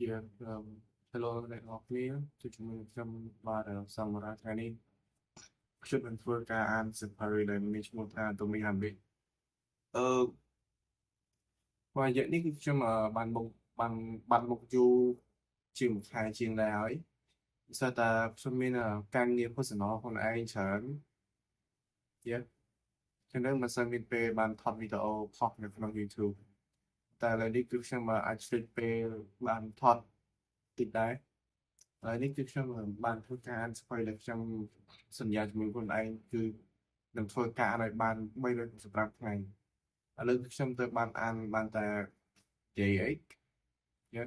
Yeah, hello អ្នកនរគ្នាជួបជាមួយខ្ញុំបាទសម្រាប់ថ្ងៃនេះខ្ញុំនឹងធ្វើការអានសៀវភៅដែលមានឈ្មោះថា Atomic Habits អឺមួយរយៈនេះគឺខ្ញុំបានបានមុខយូរជាងមួយខែជាងដែរហើយដោយសារតែខ្ញុំមានការងារ personal ខ្លួនឯងច្រើន Yeah ចឹងទៅមិនសូវមានពេលបានថតវីដេអូផុសនៅក្នុង YouTube តែឥឡូវនេះគឺខ្ញុំអាចឆ្លៀតពេលបានថតតិចដែរ ហើយនេះគឺខ្ញុំបានធ្វើការអានស្វ័យដែលខ្ញុំសន្យាជាមួយខ្លួនឯងគឺនឹងធ្វើការអានឲ្យបាន365ថ្ងៃឥឡូវគឺខ្ញុំទៅបានអានបានតែនិយាយអីយេ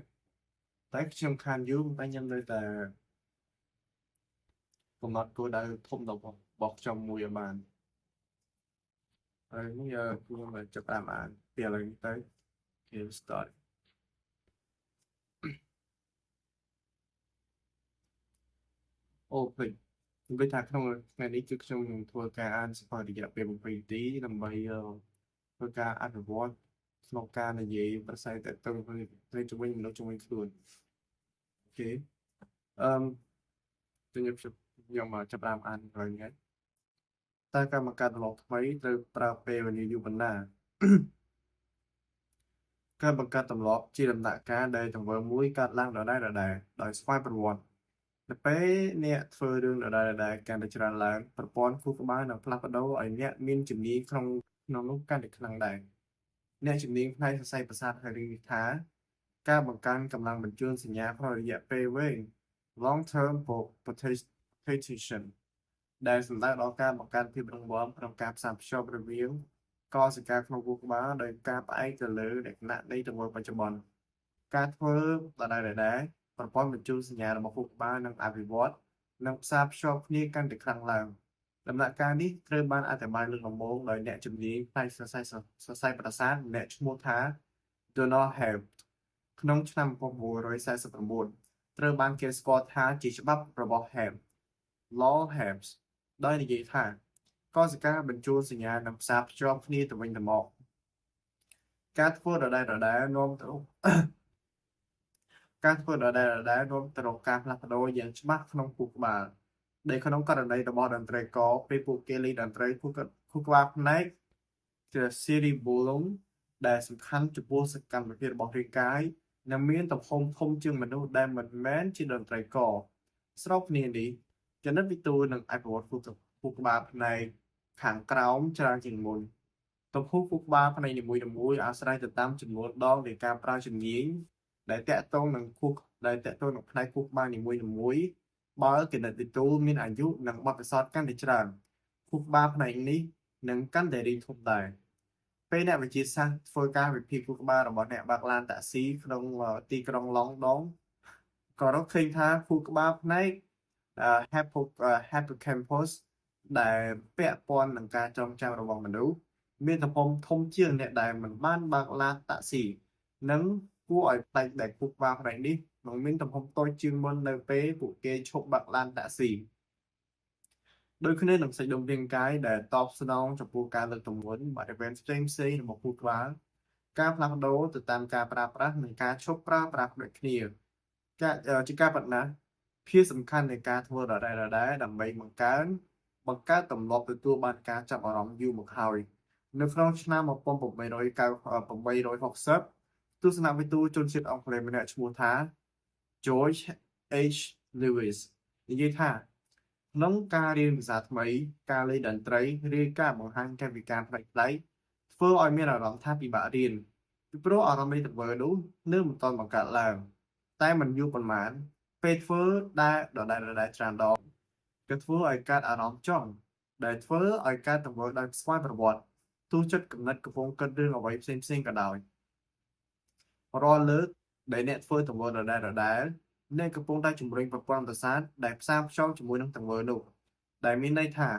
តែខ្ញុំខានយូរតែខ្ញុំនៅតែកំណត់គោលដៅធំរបស់ខ្ញុំមួយឲ្យបានហើយនេះខ្ញុំចាប់តាមអានពីឥឡូវនេះទៅ Okay start អូភ្លេចនិយាយថាក្នុងថ្ងៃនេះគឺខ្ញុំនឹងធ្វើការអានសៀវភៅរយៈពេល7នាទីដើម្បីធ្វើការអនុវត្តក្នុងការនិយាយប្រស័យតទៅទៅជំនាញមនុស្សជំនាញខ្លួនអូខេអឺខ្ញុំចាប់ផ្ដើមអានហើយថ្ងៃតើកម្មការដំណោះថ្មីត្រូវប្រើពេលវេលាយូរប៉ុណ្ណាការបង្កើតទម្លាប់ជាដំណាក់កាលដែលទង្វើមួយកើតឡើងដដែលដោយស្វ័យប្រវត្តិនៅពេលអ្នកធ្វើរឿងដដែលកាន់តែច្រើនឡើងប្រព័ន្ធខួរក្បាលនឹងផ្លាស់ប្ដូរឲ្យអ្នកមានជំនាញក្នុងនោះកាន់តែខ្លាំងដែរអ្នកជំនាញផ្នែកសរសៃប្រសាទហៅនេះថាការបង្កើនកម្លាំងបញ្ជូនសញ្ញាក្នុងរយៈពេលវែង long term potentiation ដែលសំដៅដល់ការបង្កើនភាពរឹងមាំក្នុងការផ្សារភ្ជាប់រវាងកោសិកាក្នុងខួរក្បាលដោយការផ្អែកទៅលើលក្ខណៈនៃទង្វើបច្ចុប្បន្នការធ្វើដដែលប្រព័ន្ធបញ្ជូនសញ្ញារបស់ខួរក្បាលនឹងអភិវឌ្ឍនិងផ្សារភ្ជាប់គ្នាកាន់តែខ្លាំងឡើងដំណាក់កាលនេះត្រូវបានអធិប្បាយលើកដំបូងដោយអ្នកជំនាញផ្នែកសរសៃប្រសាទអ្នកឈ្មោះថា Donald Hebb ក្នុងឆ្នាំ1949ត្រូវបានគេស្គាល់ថាជាច្បាប់របស់ Hebb Law Hebb ដោយនិយាយថាកោសិកាបញ្ជូនសញ្ញានិងផ្សារភ្ជាប់គ្នាទៅវិញទៅមកការធ្វើដដែលនាំទៅការធ្វើដដែលនាំទៅរកការផ្លាស់ប្ដូរយ៉ាងច្បាស់ក្នុងខួរក្បាលដែលក្នុងករណីរបស់តន្ត្រីករពេលពួកគេលេងតន្ត្រីខួរក្បាលផ្នែកជា cerebellum ដែលសំខាន់ចំពោះសកម្មភាពរបស់រាងកាយនិងមានទំហំធំជាងមនុស្សដែលមិនមែនជាតន្ត្រីករស្របគ្នានេះចនិតវិទូនឹងអភិវឌ្ឍខួរក្បាលផ្នែកខាងក្រោមច្រើនជាងមុនទំហំខួរក្បាលផ្នែកនីមួយៗអាស្រ័យទៅតាមចំនួនដងនៃការប្រើជំនាញដែលតាក់ទងនឹងផ្នែកខួរក្បាលនីមួយៗបើគណិតវិទូមានអាយុនិងបទពិសោធន៍កាន់តែច្រើនខួរក្បាលផ្នែកនេះនឹងកាន់តែរីកធំដែរពេលអ្នកវិទ្យាសាស្ត្រធ្វើការវិភាគខួរក្បាលរបស់អ្នកបើកឡានតាក់ស៊ីក្នុងទីក្រុងឡុងដងក៏រកឃើញថាខួរក្បាលផ្នែក hippocampus ដែលពាក់ព័ន្ធនឹងការចងចាំរបស់មនុស្សមានទំហំធំជាងអ្នកដែលមិនបានបើកឡានតាក់ស៊ីនិងគួរឲ្យប្លែកដែលខួរក្បាលផ្នែកនេះនឹងមានទំហំតូចជាងមុននៅពេលពួកគេឈប់បើកឡានតាក់ស៊ីដូចគ្នានឹងសាច់ដុំរាងកាយដែលតបស្នងចំពោះការលើកទម្ងន់បរិវេណផ្សេងៗរបស់ខួរក្បាលការផ្លាស់ប្ដូរទៅតាមការប្រើប្រាស់និងការឈប់ប្រើប្រាស់ដូចគ្នាជាការប៉ុណ្ណាភាពសំខាន់នៃការធ្វើដដែលដើម្បីបង្កើតទម្លាប់ទទួលបានការចាប់អារម្មណ៍យូរមកហើយនៅក្នុងឆ្នាំ1860ទស្សនវិទូជនជាតិអង់គ្លេសម្នាក់ឈ្មោះថា George H. Lewis និយាយថាក្នុងការរៀនភាសាថ្មីការលេងតន្ត្រីឬការបង្ហាញកាយវិការប្លែកៗធ្វើឲ្យមានអារម្មណ៍ថាពិបាករៀនពីព្រោះអារម្មណ៍នៃទង្វើនោះនៅមិនទាន់បង្កើតឡើងតែមិនយូរប៉ុន្មានពេលធ្វើដដែលច្រើនដងក៏ធ្វើឲ្យកើតអារម្មណ៍ចង់ដែលធ្វើឲ្យកើតទង្វើដោយស្វ័យប្រវត្តិទោះចិត្តគំនិតកំពុងគិតរឿងអ្វីផ្សេងៗក៏ដោយរាល់លើកដែលអ្នកធ្វើទង្វើដដែលអ្នកកំពុងតែជំរុញប្រព័ន្ធប្រសាទដែលផ្សារភ្ជាប់ជាមួយនឹងទង្វើនោះដែលមានន័យថា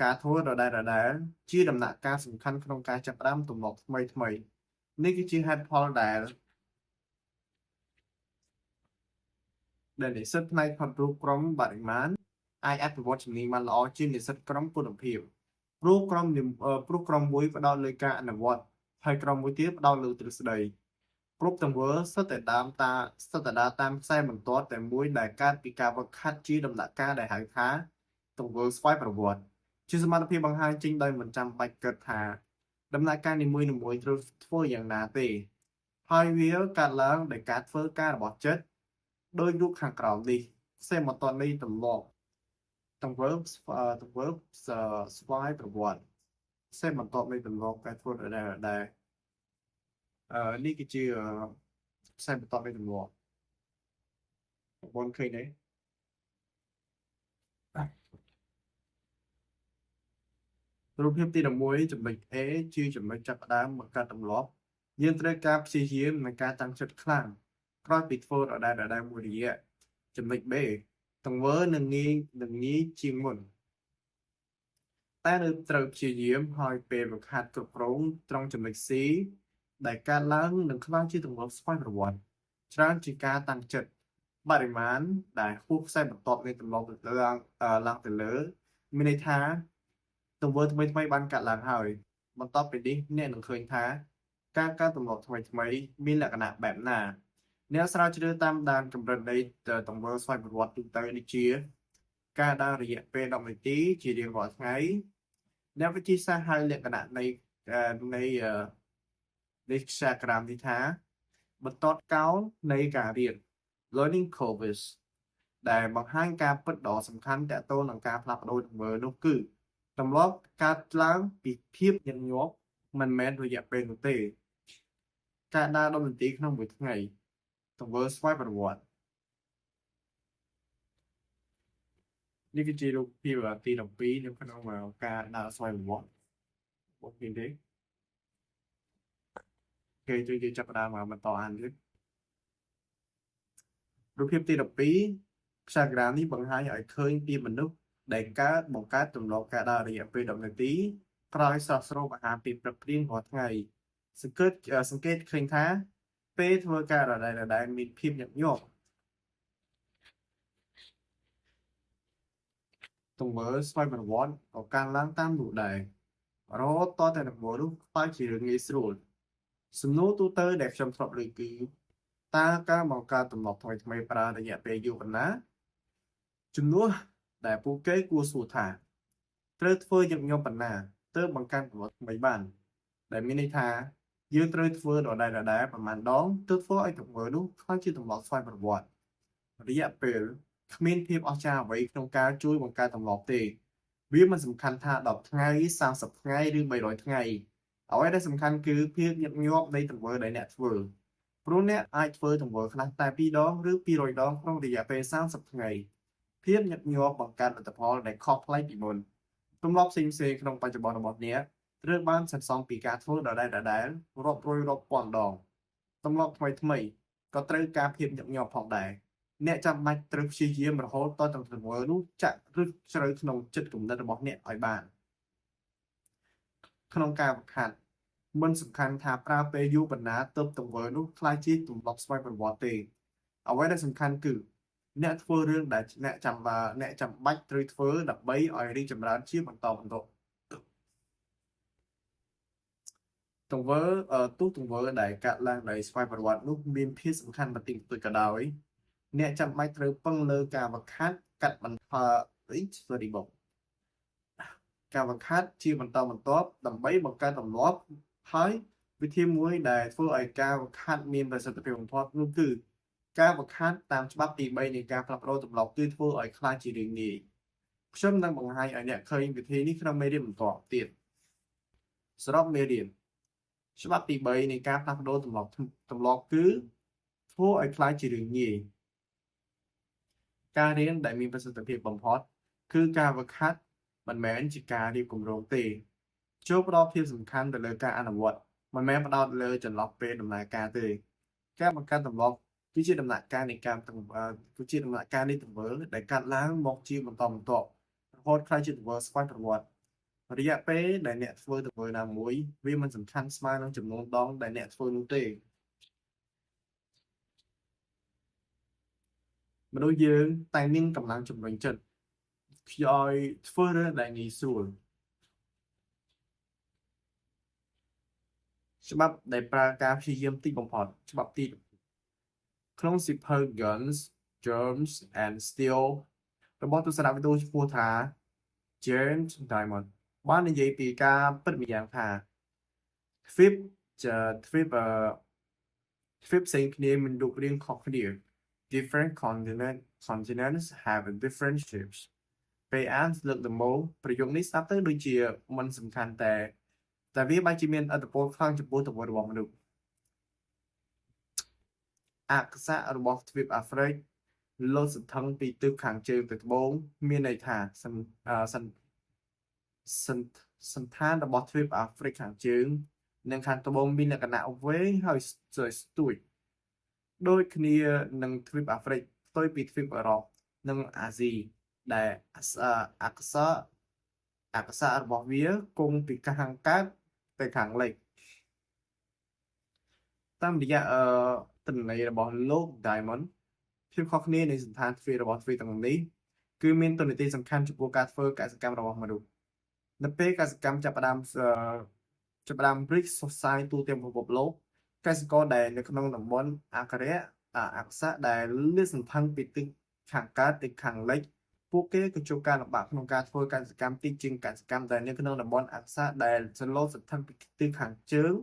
ការធ្វើដដែលជាដំណាក់កាលសំខាន់ក្នុងការចាប់ផ្ដើមទម្លាប់ថ្មីនេះគឺជាហេតុផលដែលនិស្សិតផ្នែកផាត់រូបក្រុមបរិមាណអាចអភិវឌ្ឍជំនាញបានល្អជាងនិស្សិតក្រុមគុណភាពព្រោះក្រុមមួយផ្ដោតលើការអនុវត្តហើយក្រុមមួយទៀតផ្ដោតលើទ្រឹស្ដី គ្រប់ទង្វើសុទ្ធតែតាមខ្សែបន្ទាត់តែមួយដែលកើតពីការហ្វឹកហាត់ជាដំណាក់កាលដែលហៅថាទង្វើស្វ័យប្រវត្តិជាសមត្ថភាពបង្ហាញចេញដោយមិនចាំបាច់គិតថាដំណាក់កាលនីមួយៗត្រូវធ្វើយ៉ាងណាទេហើយវាកើតឡើងដោយការធ្វើការរបស់ចិត្តដោយរូបខាងក្រោមនេះខ្សែបន្ទាត់នៃទង្វើស្វ័យប្រវត្តិខ្សែបន្ទាត់នៃទម្លាប់ការធ្វើដែលនេះគឺជាខ្សែបន្ទាត់នៃទម្លាប់បងប្អូនឃើញទេរូបភាពទី11ចំណុច A ជាចំណុចចាប់ផ្ដើមបង្កើតទម្លាប់យើងត្រូវការព្យាយាមនិងការតាំងចិត្តខ្លាំងក្រោយពីធ្វើដដែលមួយរយៈចំណុច B ទង្វើនឹងងាយជាងមុនតែនៅត្រូវព្យាយាមហើយពេលវឹកហាត់គ្រប់គ្រងត្រង់ចំណុច C ដែលកើតឡើងនឹងក្លាយជាទម្លាប់ស្វ័យប្រវត្តិច្រើនជាការតាំងចិត្តបរិមាណដែលហួសខ្សែបន្ទាត់នៃទម្លាប់ឡើងទៅលើមានន័យថាទង្វើថ្មីបានកើតឡើងហើយបន្ទាប់ពីនេះអ្នកនឹងឃើញថាការកើតទម្លាប់ថ្មីមានលក្ខណៈបែបណាអ្នកស្រាវជ្រាវតាមដានកម្រិតនៃទង្វើស្វ័យប្រវត្តិទូទៅដូចជាការដើររយៈពេល10នាទីជារៀងរាល់ថ្ងៃអ្នកវិទ្យាសាស្ត្រហៅលក្ខណៈនៃខ្សែក្រាមនេះថាបន្ទាត់កោណនៃការរៀន learning curves ដែលបង្ហាញការពិតដ៏សំខាន់ទាក់ទងនឹងការផ្លាស់ប្ដូរទង្វើនោះគឺទម្លាប់កើតឡើងពីភាពញឹកញាប់មិនមែនរយៈពេលនោះទេការដើរ10នាទីក្នុងមួយថ្ងៃទង្វើស្វ័យប្រវត្តិនេះគឺជារូបភាពទី12នៅក្នុងការដើរស្វ័យប្រវត្តិបងឃើញទេគេជួយចាប់ផ្ដើមបន្តអានទៀតរូបភាពទី12ខ្សែក្រាមនេះបង្ហាញឲ្យឃើញពីមនុស្សដែលបង្កើតទម្លាប់ការដើររយៈពេល10នាទីក្រោយស្រស់ស្រូបអាហារពីព្រឹកព្រៀងរាល់ថ្ងៃសង្កេតឃើញថាពេលធ្វើការដដែលមានភាពញឹកញាប់ទង្វើស្វ័យប្រវត្តិក៏កើនឡើងតាមនោះដែររហូតតតែទង្វើនោះខ្លាយជារឿងងាយស្រួលសំណួរទូទៅដែលខ្ញុំធ្លាប់លើកគឺតើការបង្កើតទម្លាប់ថ្មីប្រើរយៈពេលយូរប៉ុណ្ណាជំនួសដែលពួកគេគួរសួរថាត្រូវធ្វើញឹកញាប់ប៉ុណ្ណាទើបបង្កើតទម្លាប់ថ្មីបានដែលមានន័យថាយើងត្រូវធ្វើដដែលប្រហែលដងទើបធ្វើឲ្យទង្វើនោះក្លាយជាទម្លាប់ស្វ័យប្រវត្តិរយៈពេលគ្មានភាពអស្ចារ្យអ្វីក្នុងការជួយបង្កើតទម្លាប់ទេវាមិនសំខាន់ថា10ថ្ងៃ30ថ្ងៃឬ300ថ្ងៃអ្វីដែលសំខាន់គឺភាពញឹកញាប់នៃទង្វើដែលអ្នកធ្វើព្រោះអ្នកអាចធ្វើទង្វើខ្លះតែ2ដងឬ200ដងក្នុងរយៈពេល30ថ្ងៃភាពញឹកញាប់បង្កើតលទ្ធផលដែលខុសប្លែកពីមុនទម្លាប់ផ្សេងៗក្នុងបច្ចុប្បន្នរបស់អ្នកត្រូវបានសន្សំពីការធ្វើដដែលរាប់រយរាប់ពាន់ដងទម្លាប់ថ្មីក៏ត្រូវការភាពញឹកញាប់ផងដែរអ្នកចាំបាច់ត្រូវព្យាយាមរហូតតទង្វើនោះចាក់ឫសជ្រៅក្នុងចិត្តគំនិតរបស់អ្នកឲ្យបានក្នុងការបង្ហាត់មិនសំខាន់ថាប្រើពេលយូរប៉ុណ្ណាទើបទង្វើនោះក្លាយជាទម្លាប់ស្វ័យប្រវត្តិទេអ្វីដែលសំខាន់គឺអ្នកធ្វើរឿងដែលអ្នកចាំបាច់ត្រូវធ្វើដើម្បីឲ្យរីកចម្រើនជាបន្តបន្ទាប់ទង្វើដែលកើតឡើងដោយស្វ័យប្រវត្តិនោះមានភាពសំខាន់បន្តិចបន្តួចក៏ដោយអ្នកចាំបាច់ត្រូវពឹងលើការវឹកហាត់កាត់បន្ថយការវឹកហាត់ជាបន្តបន្ទាប់ដើម្បីបង្កើតទម្លាប់ហើយវិធីមួយដែលធ្វើឲ្យការវឹកហាត់មានប្រសិទ្ធភាពបំផុតនោះគឺការវឹកហាត់តាមច្បាប់ទី3នៃការផ្លាស់ប្ដូរទម្លាប់គឺធ្វើឲ្យខ្លាចជារឿងងាយខ្ញុំនឹងបង្ហាញឲ្យអ្នកឃើញវិធីនេះក្នុងមេរៀនបន្តទៀតសរុបមេរៀនច្បាប់ទី3នៃការផ្លាស់ប្ដូរទម្លាប់គឺធ្វើឲ្យខ្លាចជារឿងងាយការរៀនដែលមានប្រសិទ្ធភាពបំផុតគឺការវឹកហាត់មិនមែនជាការរៀបគម្រោងទេចូលផ្ដល់ភាពសំខាន់ទៅលើការអនុវត្តមិនមែនផ្ដោតលើចន្លោះពេលដំណើរការទេការបង្កើតទម្លាប់គឺជាដំណាក់កាលនៃទង្វើដែលកាត់ឡើងមកជាបន្តបន្ទាប់រហូតក្លាយជាទង្វើស្វ័យប្រវត្តិរយៈពេលដែលអ្នកធ្វើទង្វើណាមួយវាមិនសំខាន់ស្មើនឹងចំនួនដងដែលអ្នកធ្វើនោះទេមនុស្សយើងតែមានកម្លាំងជំរុញចិត្តឲ្យធ្វើរឿងដែលងាយស្រួល ច្បាប់ដែលប្រើការព្យាយាមតិចបំផុតច្បាប់ទីក្នុងសៀវភៅ Guns, Germs and Steel របស់ទស្សនវិទូឈ្មោះថា James Diamond បាននិយាយពីការពិតម្យ៉ាងថាទ្វីបទ្វីបទ្វីបផ្សេងគ្នាមានរូបរាងខុសគ្នា different continents have different shapes ពេលអានលើកដំបូងប្រយោគនេះស្ដាប់ទៅដូចជាមិនសំខាន់តែវាបែរជាមានឥទ្ធិពលខ្លាំងចំពោះទង្វើរបស់មនុស្សអក្សររបស់ទ្វីបអាហ្វ្រិកលោតសន្ធឹងពីទិសខាងជើងទៅត្បូងមានន័យថាសន្តានរបស់ទ្វីបអាហ្វ្រិកខាងជើងនិងខាងត្បូងមានលក្ខណៈវែងហើយស្ទួចដូចគ្នានឹងទ្វីបអាហ្វ្រិកផ្ទុយពីទ្វីបអឺរ៉ុបនិងអាស៊ីដែលអក្សររបស់វាគង់ពីខាងកើតទៅខាងលិចតាមរយៈទិន្នន័យរបស់លោក Diamond ភាពខុសគ្នានៃសន្តានទ្វាររបស់ទ្វារទាំងនេះគឺមានតួនាទីសំខាន់ចំពោះការធ្វើកសិកម្មរបស់មនុស្សនៅពេលកសិកម្មចាប់ផ្ដើមរីកសុសសាយទូទាំងពិភពលោកកសិករដែលនៅក្នុងតំបន់អក្សរដែលលាតសន្ធឹងពីទិសខាងកើតទៅខាងលិចពួកគេក៏ជួបការលំបាកក្នុងការធ្វើកសិកម្មទីជាងកសិកម្មដែលនៅក្នុងតំបន់អក្សរដែលសន្លប់សន្ធឹងពីទិសខាងជើង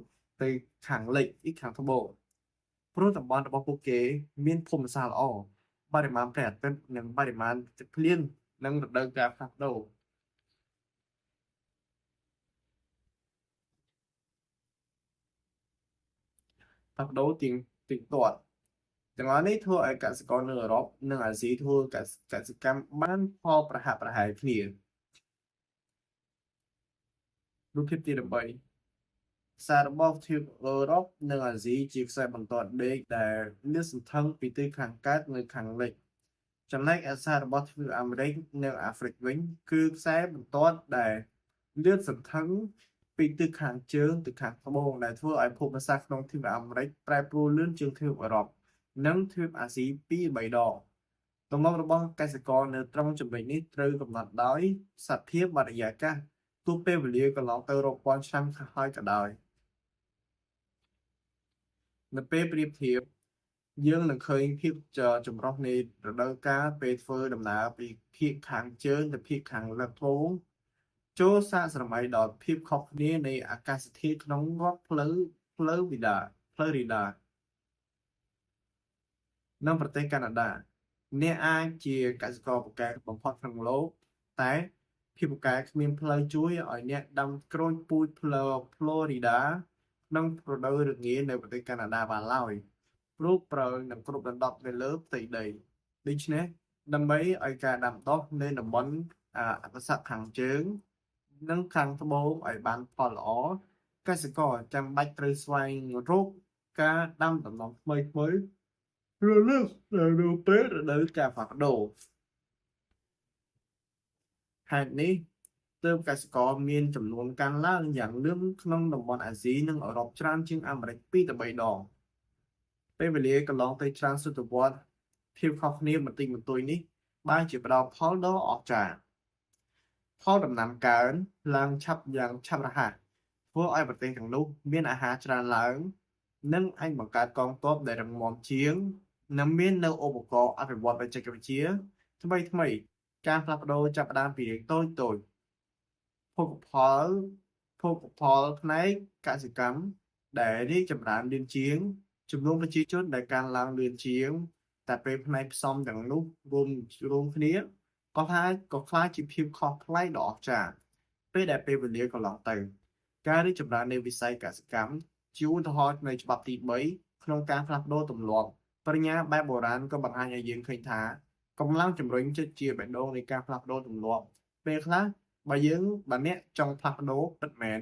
ទៅខាងលិចពីខាងត្បូងព្រោះតំបន់របស់ពួកគេមានភូមិសាស្ត្រល្អបរិមាណព្រះអាទិត្យនិងបរិមាណទឹកភ្លៀងនិងរដូវកាលផ្លាស់ប្ដូរទៀងទាត់ទាំងអស់នេះធ្វើឲ្យកសិករនៅអឺរ៉ុបនិងអាស៊ីធ្វើកសិកម្មបានផលប្រហាក់ប្រហែលគ្នារូបភាពទី13សាររបស់ទ្វីបអឺរ៉ុបនិងអាស៊ីជាខ្សែបន្ទាត់ដេកដែលលាតសន្ធឹងពីទិសខាងកើតនៅខាងលិចចំណែកឯសាររបស់ទ្វីបអាមេរិកនិងអាហ្វ្រិកវិញគឺខ្សែបន្ទាត់ដែលលាតសន្ធឹងពីទិសខាងជើងទៅខាងត្បូងដែលធ្វើឲ្យភូមិសាស្ត្រក្នុងទ្វីបអាមេរិកប្រែប្រួលលឿនជាងទ្វីបអឺរ៉ុបនិងទ្វីបអាស៊ី2-3 ដងទម្លាប់របស់កសិករនៅត្រង់ចំណុចនេះត្រូវកំណត់ដោយសភាពបរិយាកាសទោះពេលវេលាកន្លងទៅរាប់ពាន់ឆ្នាំហើយក៏ដោយនៅពេលប្រៀបធៀបយើងនឹងឃើញភាពចម្រុះនៃរដូវកាលពេលធ្វើដំណើរពីភាគខាងជើងទៅភាគខាងលិចត្បូងចូលសាកស្រមៃដល់ភាពខុសគ្នានៃអាកាសធាតុក្នុងរដ្ឋផ្លូរីដានិងប្រទេសកាណាដាអ្នកអាចជាកសិករពូកែបំផុតក្នុងโลกតែភាពពូកែគ្មានផ្លូវជួយឲ្យអ្នកដាំក្រូចពូជផ្លូរីដាក្នុងរដូវរងានៅប្រទេសកាណាដាបានឡើយព្រោះប្រើនឹងគ្រប់ដណ្ដប់នៅលើផ្ទៃដីដូច្នេះដើម្បីឲ្យការដាំដុះនៅតំបន់អក្សរខាងជើងនិងខាងត្បូងឲ្យបានផលល្អកសិករចាំបាច់ត្រូវស្វែងរកការដាំដំណាំថ្មីរលឹកនៅពេលរដូវកាលផ្លាស់ប្ដូរហេតុនេះទើបកសិករមានចំនួនកើនឡើងយ៉ាងលឿនក្នុងតំបន់អាស៊ីនិងអឺរ៉ុបច្រើនជាងអាមេរិក2-3 ដងពេលវេលាកន្លងទៅច្រើនសតវត្សភាពខុសគ្នាបន្តិចបន្តួចនេះបានជាផ្ដល់ផលដ៏អស្ចារ្យផលដំណាំកើនឡើងយ៉ាងឆាប់រហ័សធ្វើឲ្យប្រទេសទាំងនោះមានអាហារច្រើនឡើងនិងអាចបង្កើតកងទ័ពដែលរឹងមាំជាងនិងមាននៅឧបករណ៍អភិវឌ្ឍបច្ចេកវិទ្យាថ្មីការផ្លាស់ប្ដូរចាប់ផ្ដើមពីតូចភោគផលផ្នែកកសិកម្មដែលរីកចម្រើនលឿនជាងចំនួនប្រជាជនដែលកើនឡើងលឿនជាងតែពេលផ្នែកផ្សំទាំងនោះរួមគ្នាក៏ក្លាយជាភាពខុសប្លែកដ៏អស្ចារ្យពេលដែលពេលវេលាកន្លងទៅការរីកចម្រើននៃវិស័យកសិកម្មជាឧទាហរណ៍នៃច្បាប់ទី3ក្នុងការផ្លាស់ប្ដូរទម្លាប់បរិញ្ញាបែបបុរាណក៏បង្ហាញឲ្យយើងឃើញថាកម្លាំងជំរុញចិត្តជាបេះដូងនៃការផ្លាស់ប្ដូរទម្លាប់ពេលខ្លះបើអ្នកចង់ផ្លាស់ប្ដូរពិតមែន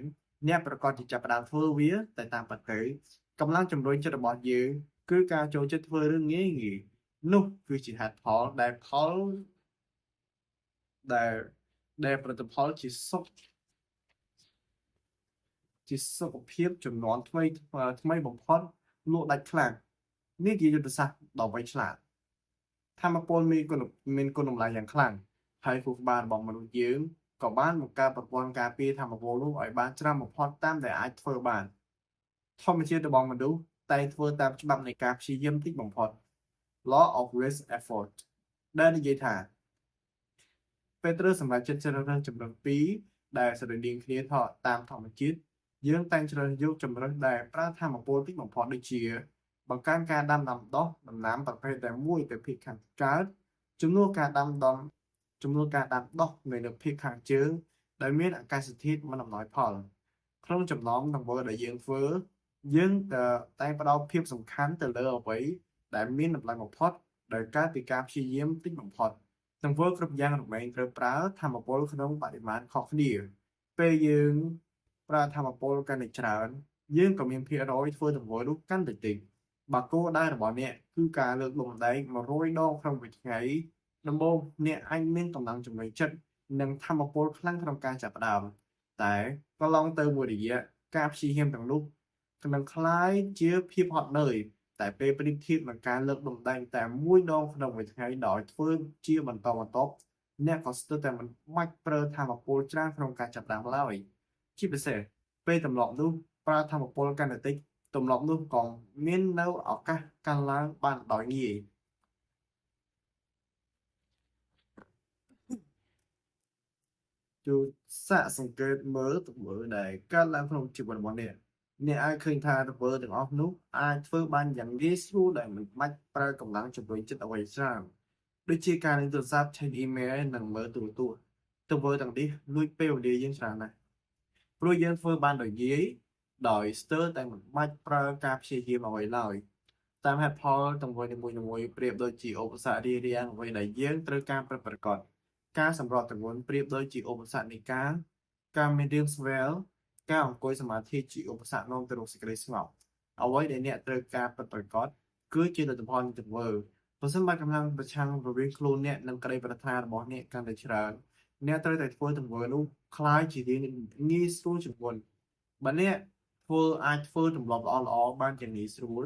អ្នកប្រកាសជាចាប់ផ្ដើមធ្វើវាតែតាមពិតទៅកម្លាំងជំរុញចិត្តរបស់យើងគឺការចូលចិត្តធ្វើរឿងងាយនោះគឺជាហេតុផលដែលផលិតផលជាសុខភាពចំនួនថ្មីបំផុតលក់ដាច់ខ្លាំងនេះជាយុទ្ធសាស្ត្រដ៏វៃឆ្លាតថាមពលមានគុណតម្លៃយ៉ាងខ្លាំងហើយខួរក្បាលរបស់មនុស្សយើងក៏បានបង្កើតប្រព័ន្ធការពារថាមពលនោះឲ្យបានច្រើនបំផុតតាមដែលអាចធ្វើបាន ធម្មជាតិរបស់មនុស្សតែងធ្វើតាមច្បាប់នៃការព្យាយាមតិចបំផុត law of least effort ដែលនិយាយថាពេលត្រូវសម្រេចចិត្តជ្រើសរើសជម្រើសពីរដែលស្រដៀងគ្នាតាមធម្មជាតិយើងតែងជ្រើសយកជម្រើសដែលប្រើថាមពលតិចបំផុតដូចជាបង្កើនការដាំដុះដំណាំប្រភេទតែមួយទៅភាគខាងកើតចំនួនការដាំដុះនៅភាគខាងជើងដែលមានអាកាសធាតុមិនអំណោយផលក្នុងចំណោមទង្វើដែលយើងធ្វើយើងតែងផ្ដោតភាពសំខាន់ទៅលើអ្វីដែលមានតម្លៃបំផុតដោយកើតពីការព្យាយាមតិចបំផុតទង្វើគ្រប់យ៉ាងរមែងត្រូវប្រើថាមពលក្នុងបរិមាណខុសគ្នាពេលយើងប្រើថាមពលកាន់តែច្រើនយើងក៏មានភាគរយធ្វើទង្វើនោះកាន់តែតិចបើគោលដៅរបស់អ្នកគឺការលើកលំដែង100ដងក្នុងមួយថ្ងៃដំបូងអ្នកអាចមានកម្លាំងចំណូលចិត្តនិងថាមពលខ្លាំងក្នុងការចាប់ផ្ដើមតែកន្លងទៅមួយរយៈការព្យាយាមទាំងនោះនឹងคล้ายជាភាពហត់នឿយតែពេលប្រៀបធៀបនឹងការលើកលំដែងតែមួយដងក្នុងមួយថ្ងៃដោយធ្វើជាបន្តបន្ទាប់អ្នកក៏ស្ទើរតែមិនបាច់ប្រើថាមពលច្រើនក្នុងការចាប់ផ្ដើមឡើយជាពិសេសពេលទម្លាប់នោះប្រើថាមពលកាន់តែតិចទម្លាប់នោះក៏មាននៅឱកាសកើនឡើងបានដោយងាយជួសាកសង្កេតមើលទង្វើដែលកើតឡើងក្នុងជីវិតរបស់អ្នកអាចឃើញថាទង្វើទាំងអស់នោះអាចធ្វើបានយ៉ាងងាយស្រួលដែលមិនបាច់ប្រើកម្លាំងជំរុញចិត្តអ្វីច្រើនដូចជាការលេងទូរស័ព្ទ check email និងមើលទូរទស្សន៍ទង្វើទាំងនេះលួចពេលវេលាយើងច្រើនណាស់ព្រោះយើងធ្វើបានដោយងាយដោយស្ទើរតែមិនបាច់ប្រើការព្យាយាមអ្វីឡើយតាមហេតុផលទង្វើនីមួយៗប្រៀបដូចជាឧបសគ្គរាងអ្វីដែលយើងត្រូវការប្រព្រឹត្ត ការសម្របទាំងមុនប្រៀបដូចជាឧបសគ្គនៃការមានរាងស្វែលការអង្គុយសមាធិជាឧបសគ្គនាំទៅរកសេចក្តីស្ងប់អ្វីដែលអ្នកត្រូវការពិតប្រាកដគឺជាលទ្ធផលនៃទង្វើបើសិនបើកម្លាំងប្រឆាំងរវាងខ្លួនអ្នកនិងក្តីប្រាថ្នារបស់អ្នកកាន់តែច្រើនអ្នកត្រូវតែធ្វើទង្វើនោះคล้ายជារឿងងាយស្រួលជាងមុនបើអ្នកអាចធ្វើទម្លាប់ល្អៗបានយ៉ាងងាយស្រួល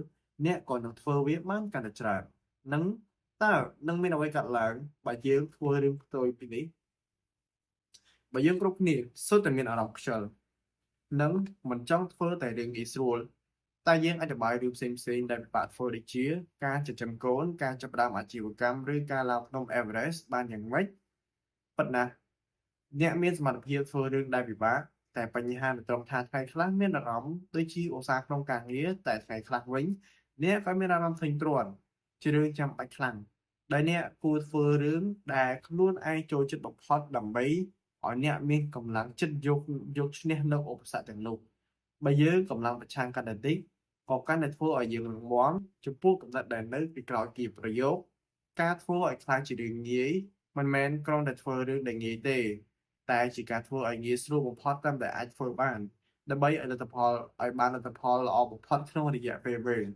អ្នកក៏នឹងធ្វើវាបានកាន់តែច្រើននិងតើនឹងមានអ្វីកើតឡើងបើយើងធ្វើរឿងផ្ទុយពីនេះបើយើងគ្រប់គ្នាសុទ្ធតែមានអារម្មណ៍ខ្ជិលនិងមិនចង់ធ្វើតែរឿងងាយស្រួលតែយើងអธิบายរឿងផ្សេងៗដែលពិបាកធ្វើដូចជាការចិញ្ចឹមកូនការចាប់ផ្ដើមអាជីវកម្មឬការឡើងភ្នំ Everest បានយ៉ាងម៉េចប៉ុន្តែអ្នកមានសមត្ថភាពធ្វើរឿងដែលពិបាកតែបញ្ហានៅត្រង់ថាថ្ងៃខ្លះមានអារម្មណ៍ដូចជាឧស្សាហ៍ក្នុងការងារតែថ្ងៃខ្លះវិញអ្នកក៏មានអារម្មណ៍ធុញទ្រាន់ជារឿងចាំបាច់ខ្លាំងដែលអ្នកគួរធ្វើរឿងដែលខ្លួនឯងចូលចិត្តបំផុតដើម្បីឲ្យអ្នកមានកម្លាំងចិត្តយកឈ្នះនៅឧបសគ្គទាំងនោះបើយើងកម្លាំងប្រឆាំងកាន់តែតិចក៏កាន់តែធ្វើឲ្យយើងរងមាំចំពោះកំណត់ដែលនៅពីក្រោយពីប្រយោគការធ្វើឲ្យខ្លាចជារឿងងាយមិនមែនគ្រាន់តែធ្វើរឿងដែលងាយទេតែជាការធ្វើឲ្យងាយស្រួលបំផុតតាមដែលអាចធ្វើបានដើម្បីឲ្យលទ្ធផលល្អបំផុតក្នុងរយៈពេលវែង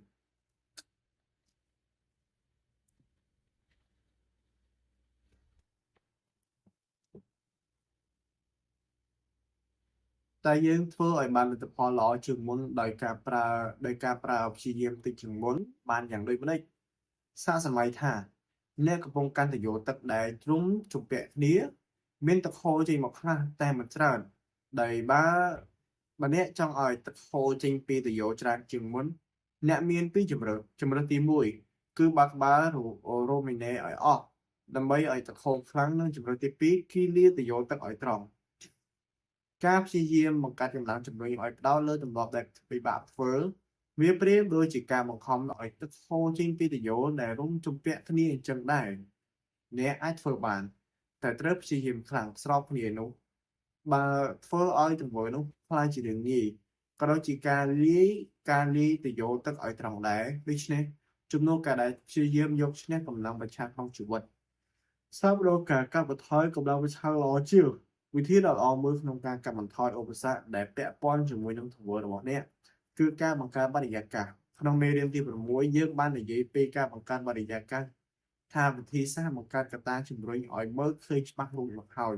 តែយើងធ្វើឲ្យបានលទ្ធផលល្អជាងមុនដោយការប្រើព្យាយាមតិចជាងមុនបានយ៉ាងដូចម្តេចសាកសម័យថាអ្នកកំពុងកាន់តែយកទឹកដែលជ្រុំជំពាក់គ្នាមានទឹកហូរចេញមកខ្លះតែមិនច្រើនដែលបើអ្នកចង់ឲ្យទឹកហូរចេញពីទយោច្រើនជាងមុនអ្នកមានពីរជម្រើសទី1គឺបើកក្បាលរ៉ូមីណេឲ្យអស់ដើម្បីឲ្យទឹកហូរខ្លាំងនិងជម្រើសទី2គឺលាទយោទឹកឲ្យត្រង់ការព្យាយាមបង្កើតកម្លាំងជំរុញឲ្យផ្ដោតលើទម្លាប់ដែលពិបាកធ្វើវាប្រៀបដូចជាការបង្ខំឲ្យទឹកហូរចេញពីទយោដែលរុំជំពាក់គ្នាអញ្ចឹងដែរអ្នកអាចធ្វើបានតែត្រូវព្យាយាមខ្លាំងស្របគ្នានោះបើធ្វើឲ្យទង្វើនោះខ្លាចជារឿងងាយក៏ដូចជាការលាយទយោទឹកឲ្យត្រង់ដែរដូច្នេះជំនួសការដែលព្យាយាមយកឈ្នះកម្លាំងប្រឆាំងក្នុងជីវិតសរុបរកការកាត់បន្ថយកម្លាំងប្រឆាំងល្អជាងវិធីដ៏ល្អមួយក្នុងការកាត់បន្ថយឧបសគ្គដែលពាក់ព័ន្ធជាមួយនឹងទង្វើរបស់អ្នកគឺការបង្កើតបរិយាកាសក្នុងមេរៀនទី6យើងបាននិយាយពីការបង្កើតបរិយាកាសថាវិធីសាស្ត្របង្កើតកត្តាជំរុញឲ្យមើលឃើញច្បាស់រួចមកហើយ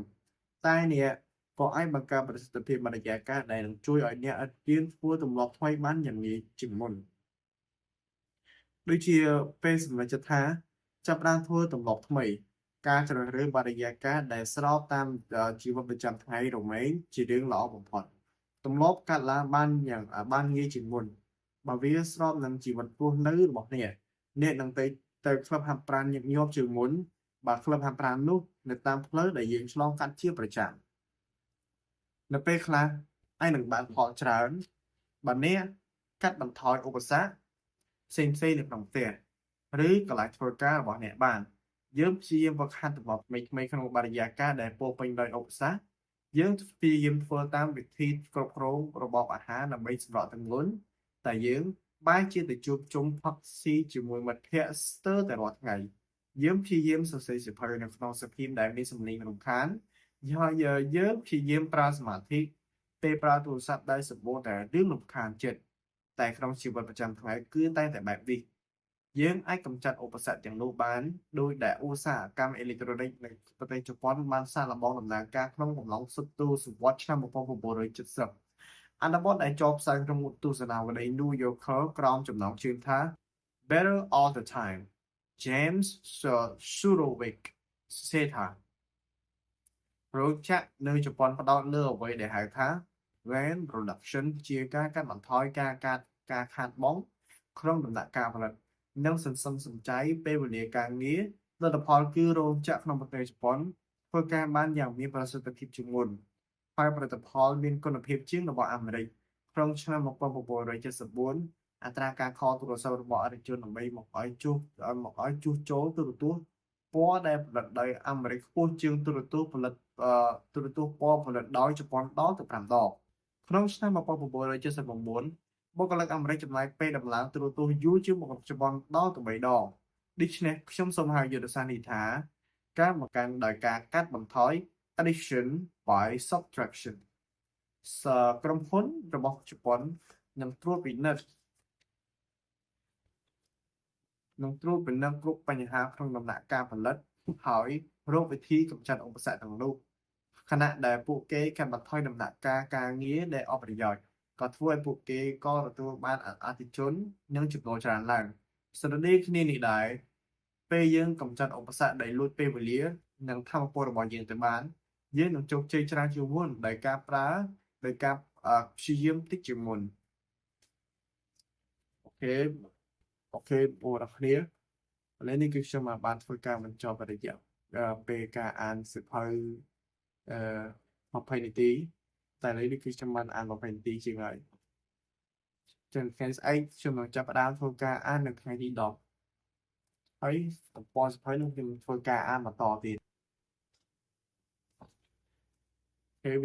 តែអ្នកក៏អាចបង្កើតប្រសិទ្ធភាពបរិយាកាសដែលនឹងជួយឲ្យអ្នករៀនធ្វើទម្លាប់ថ្មីបានយ៉ាងងាយជាងមុនដូចជាពេលសម្រេចចិត្តថាចាប់ផ្ដើមធ្វើទម្លាប់ថ្មីការជ្រើសរើសបរិយាកាសដែលស្របតាមជីវិតប្រចាំថ្ងៃរមែងជារឿងល្អបំផុតទម្លាប់កាត់ឡើងបានងាយជាងមុន បើវាស្របនឹងជីវិតរស់នៅរបស់អ្នកនឹងទៅក្លឹបហាត់ប្រាណញឹកញាប់ជាងមុនបើក្លឹបហាត់ប្រាណនោះនៅតាមផ្លូវដែលយើងឆ្លងកាត់ជាប្រចាំនៅពេលខ្លះឯនឹងបានផលច្រើនបើអ្នកកាត់បន្ថយឧបសគ្គផ្សេងៗនៅក្នុងផ្ទះឬកន្លែងធ្វើការរបស់អ្នកបានយើងព្យាយាមហ្វឹកហាត់ទម្លាប់ថ្មីៗក្នុងបរិយាកាសដែលពោរពេញដោយឧបសគ្គយើងព្យាយាមធ្វើតាមវិធីគ្រប់គ្រងរបបអាហារដើម្បីសម្រកទម្ងន់តែយើងបែរជាទៅជួបជុំផឹកស៊ីជាមួយមិត្តភ័ក្តិស្ទើរតែរាល់ថ្ងៃយើងព្យាយាមសរសេរសៀវភៅនៅក្នុងសភាដែលមានសំឡេងរំខានយើងព្យាយាមប្រើសមាធិពេលប្រើទូរស័ព្ទដែលសម្បូរតែរឿងរំខានចិត្តតែក្នុងជីវិតប្រចាំថ្ងៃគឺតែបែបនេះយើងអាចកម្ចាត់ឧបសគ្គទាំងនោះបានដោយដែលឧស្សាហកម្មអេឡិចត្រូនិកនៅប្រទេសជប៉ុនបានសាកល្បងដំណើរការក្នុងកំឡុងសុទ្ធទសវត្សរ៍ឆ្នាំ1970អត្ថបទដែលចងផ្សាយក្នុងទស្សនាវដ្តី New Yorker ក្រោមចំណងជើងថា Better All the Time James Surowiec សរសេរថារោងចក្រនៅជប៉ុនផ្ដោតលើអ្វីដែលហៅថា Waste Reduction ជាការកាត់បន្ថយការខាតបង់ក្នុងដំណាក់កាលផលិតនិងសន្សំសំចៃពេលវេលាការងារលទ្ធផលគឺរោងចក្រក្នុងប្រទេសជប៉ុនធ្វើការបានយ៉ាងមានប្រសិទ្ធភាពជាងមុនហើយផលិតផលមានគុណភាពជាងរបស់អាមេរិកក្នុងឆ្នាំ1974អត្រាការខលទូរស័ព្ទរបស់អតិថិជនដើម្បីមកឲ្យជួសចូលទូរទស្សន៍ពណ៌ដែលផលិតដោយអាមេរិកខ្ពស់ជាងទូរទស្សន៍ផលិតពណ៌ផលិតដោយជប៉ុនដល់ទៅ5ដងក្នុងឆ្នាំ1979បុគ្គលិកអាមេរិកចំណាយពេលដំឡើងទូរទស្សន៍យូរជាងបុគ្គលិកជប៉ុនដល់ទៅ3ដងដូច្នេះខ្ញុំសូមហៅយុទ្ធសាស្ត្រនេះថាការបង្កើនដោយការកាត់បន្ថយ addition by subtraction ក្រុមហ៊ុនរបស់ជប៉ុននឹងត្រួតពិនិត្យគ្រប់បញ្ហាក្នុងដំណាក់កាលផលិតហើយរកវិធីកម្ចាត់ឧបសគ្គទាំងនោះខណៈដែលពួកគេកាត់បន្ថយដំណាក់កាលការងារដែលអស់ប្រយោជន៍ក៏ធ្វើឲ្យពួកគេក៏ទទួលបានអតិថិជននិងចំណូលច្រើនឡើងស្រដៀងគ្នានេះដែរពេលយើងកម្ចាត់ឧបសគ្គដែលលួចពេលវេលានិងថាមពលរបស់យើងទៅបានយើងនឹងជោគជ័យច្រើនជាងមុនដោយការព្យាយាមតិចជាងមុនអូខេបងប្អូនគ្នាឥឡូវនេះគឺខ្ញុំបានធ្វើការបញ្ចប់រយៈពេលការអានសៀវភៅ20នាទីតែឥឡូវនេះគឺខ្ញុំបានអាន20នាទីជាងហើយចឹងថ្ងៃស្អែកខ្ញុំនឹងចាប់ផ្ដើមធ្វើការអាននៅថ្ងៃទី10ហើយតំពសៀវភៅនោះខ្ញុំធ្វើការអានបន្តទៀត Okay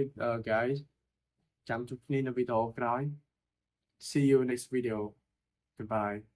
guys ចាំជួបគ្នានៅវីដេអូក្រោយ See you next video. Goodbye.